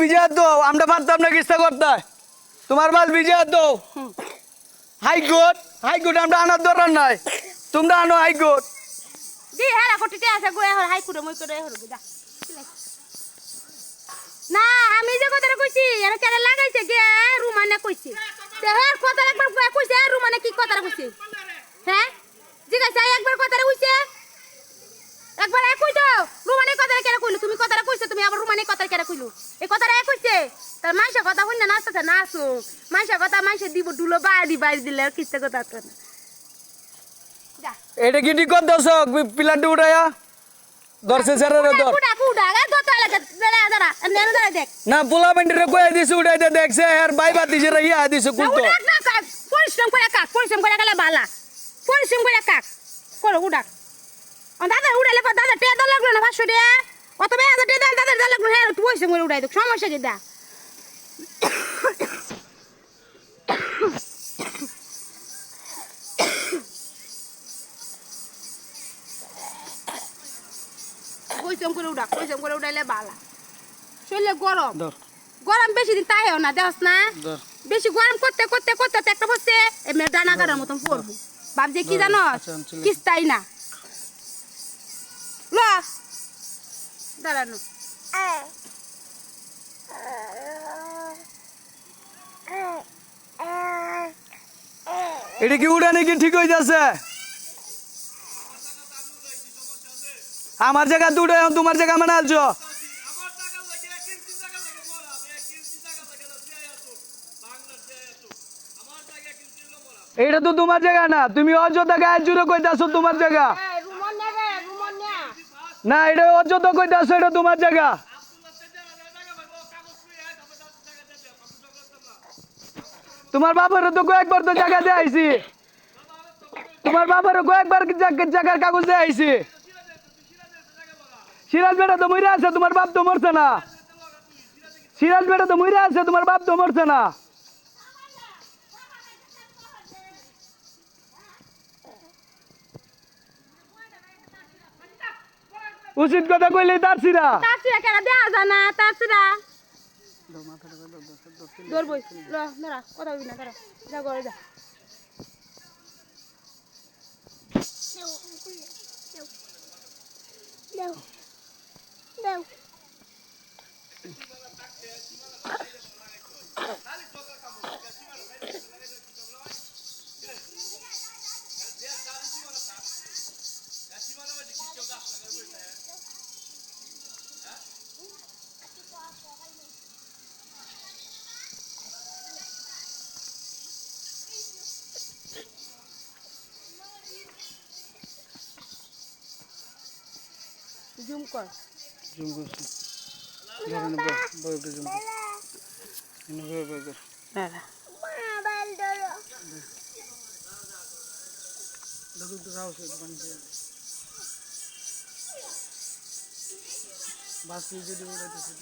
বিজয় তো আমরা পারতাম না কিস্তা করতে তোমার বাল বিজয় তো হাইকোর্ট আমরা আনার দরকার নাই তোমরা আনো হাইকোর্ট দি হ্যাঁ কোটিতে আছে গো এখন হাইকোর্ট মই করে হরগো দা না আমি যে কথাটা কইছি এর কেন লাগাইছে কে রুমানে কইছি তে হ্যাঁ কথা একবার কইছে রুমানে কি কথাটা কইছে হ্যাঁ জিজ্ঞাসা একবার কথাটা কইছে একবার কই তো রুমানে কথাটা কেন কইলো তুমি কথাটা কইছো তুমি আবার রুমানে কথাটা কেন কইলো এই কথাটা কইছে তার মাইশা কথা হইনা নাচতে নাচো মাইশা কথা মাইশা দিব দুলো বাড়ি দিলে কিস্তা কথা তো না যা এটা কি ঠিক কর দর্শক পিলারটি উঠাইয়া দর্শে স্যারের দর কুড়া আগে দতা লাগে দাঁড়া নেন দাঁড়া দেখ না পোলা বেন্ডরে কই দিছে উঠাইতে দেখছে আর বাইবা দিছে রাইয়া দিছে কুতো না কাক পরিশ্রম করে গেলে বালা পরিশ্রম করে কাক করো উড়াক দাদা উড়াইলে দাদা টেদা লাগলো না 500 টাকা অত বে দাদা টেদা দাদা লাগলো হ্যাঁ তুই পরিশ্রম করে উড়াই দেখ সমস্যা কি দা পরিশ্রম করে উড়াইলে বালা শরীরে গরম বেশি দিন তাইও না দেখস না বেশি গরম করতে একটা বসে এমনি ডানা কাটার মতন পড়বো ভাবছে কি জানো কিস্তাই না ল দাঁড়ানো এটা কি উড়ানে কি ঠিক হয়ে যাচ্ছে আমার জায়গা দুটো তোমার জায়গা মানে আলছো এটা তো তোমার জায়গা না তুমি অযোধ্যা গায়ে জুড়ে কইতাছো তোমার জায়গা না এটা অযোধ্যা কইতাছো এটা তোমার জায়গা তোমার বাবার তো কয়েকবার তো জায়গা দিয়ে আইছি তোমার বাবার কয়েকবার জায়গার কাগজ দিয়ে আইছি সিরাজ বেটা তো মরে আছে তোমার বাপ তো মরছে না সিরাজ বেটা তো মরে আছে তোমার বাপ তো মরছে না উচিত কথা কইলে তারছিরা কেন দেওয়া যায় না তারছিরা ধরবই না কথা বলবি না ধরো যা করে যা জুম কর ধরেন বড়টা জুম কর ইনি বড় দাদা দাদু তো রাও সে বানছে বাস নিয়ে যদি উড়াইতেছে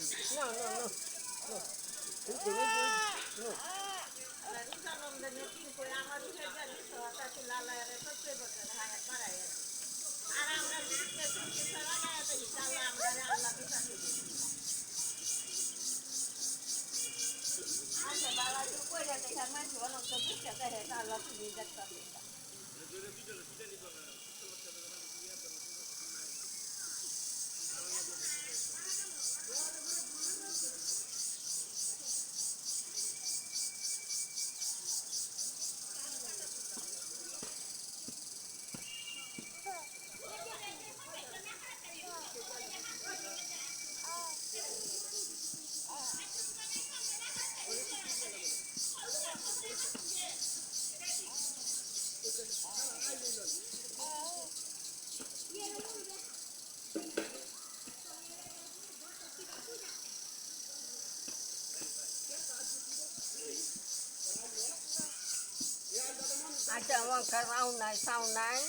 আচ্ছা আমার রাও নাই সাউ নাই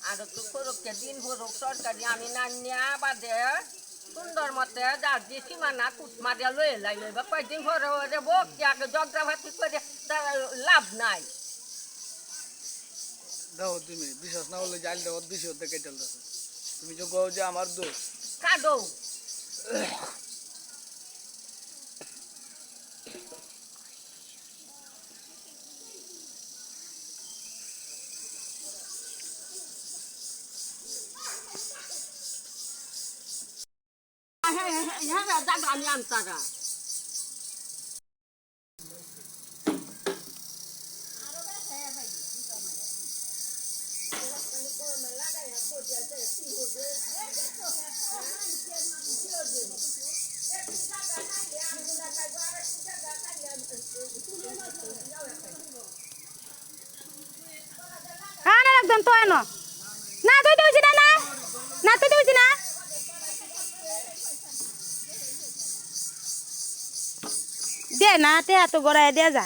আর তো ফরককে দিন ফরক সরকারি আমি না নিয়া বাদে সুন্দর মতে যার যে সীমানা কুট মারিয়া লয়ে লাইলে বা কয়েকদিন পরে ওরে বকে জগ্রাফাতি করে তার লাভ নাই দাও তুমি বিশ্বাস না হলে জাল দাও বেশি হতে কেটে তুমি যে গো যে আমার দোষ কাদো হ্যাঁ জায়গা আমি আনতারা হ্যাঁ না একদম তো এনো না তুই দিবি না না না তুই দিবি না দে না তে এত গড়ায় দে যা